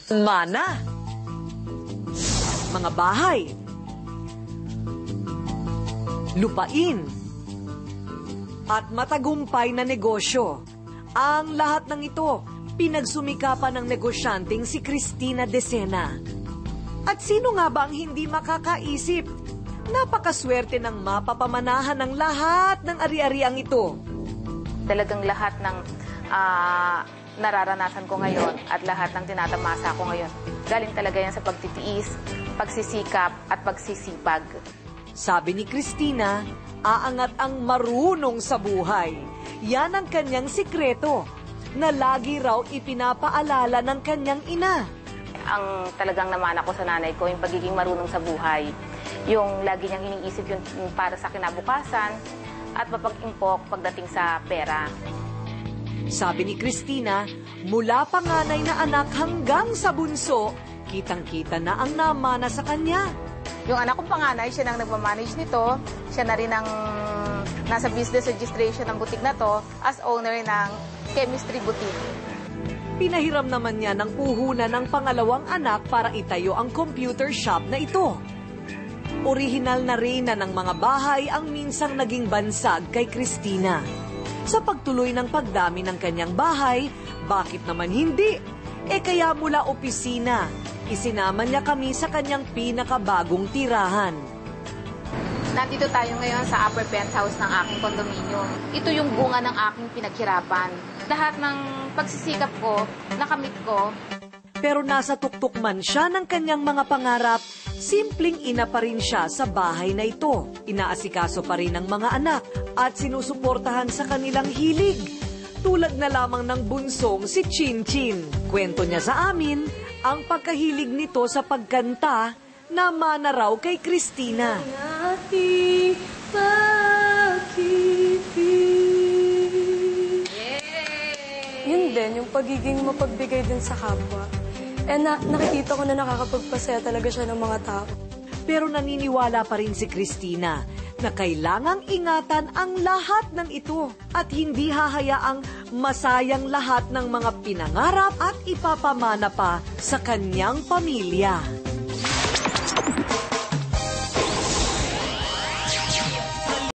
mana, mga bahay, lupain, at matagumpay na negosyo. Ang lahat ng ito, pinagsumikapan ng negosyanteng si Cristina Decena. At sino nga ba ang hindi makakaisip? Napakaswerte ng mapapamanahan ng lahat ng ari-ariang ito. Talagang lahat ng nararanasan ko ngayon at lahat ng tinatamasa ko ngayon, galing talaga yan sa pagtitiis, pagsisikap at pagsisipag. Sabi ni Cristina, aangat ang marunong sa buhay. Yan ang kanyang sikreto, na lagi raw ipinapaalala ng kanyang ina. Ang talagang namana ko sa nanay ko, yung pagiging marunong sa buhay. Yung lagi niyang iniisip yung para sa kinabukasan at mapag-impok pagdating sa pera. Sabi ni Cristina, mula panganay na anak hanggang sa bunso, kitang-kita na ang namana sa kanya. Yung anak kong panganay, siya nang nagmamanage nito. Siya na rin ang nasa business registration ng boutique na to as owner ng chemistry boutique. Pinahiram naman niya ng puhunan ng pangalawang anak para itayo ang computer shop na ito. Orihinal na reyna ng mga bahay ang minsang naging bansag kay Cristina. Sa pagtuloy ng pagdami ng kanyang bahay, bakit naman hindi? Kaya mula opisina, isinama niya kami sa kanyang pinakabagong tirahan. Nandito tayo ngayon sa upper penthouse ng aking condominium. Ito yung bunga ng aking pinaghirapan. Lahat ng pagsisikap ko, nakamit ko. Pero nasa tuktok man siya ng kanyang mga pangarap, simpleng ina pa rin siya sa bahay na ito. Inaasikaso pa rin ang mga anak at sinusuportahan sa kanilang hilig. Tulad na lamang ng bunsong si Chin Chin. Kwento niya sa amin, ang pagkahilig nito sa pagkanta na mana raw kay Cristina. Ating pag-ibig. Yun din, yung pagiging mapagbigay din sa kapwa. Nakikita ko na nakakapagpasaya talaga siya ng mga tao. Pero naniniwala pa rin si Cristina na kailangang ingatan ang lahat ng ito at hindi hahayaang masayang lahat ng mga pinangarap at ipapamana pa sa kanyang pamilya.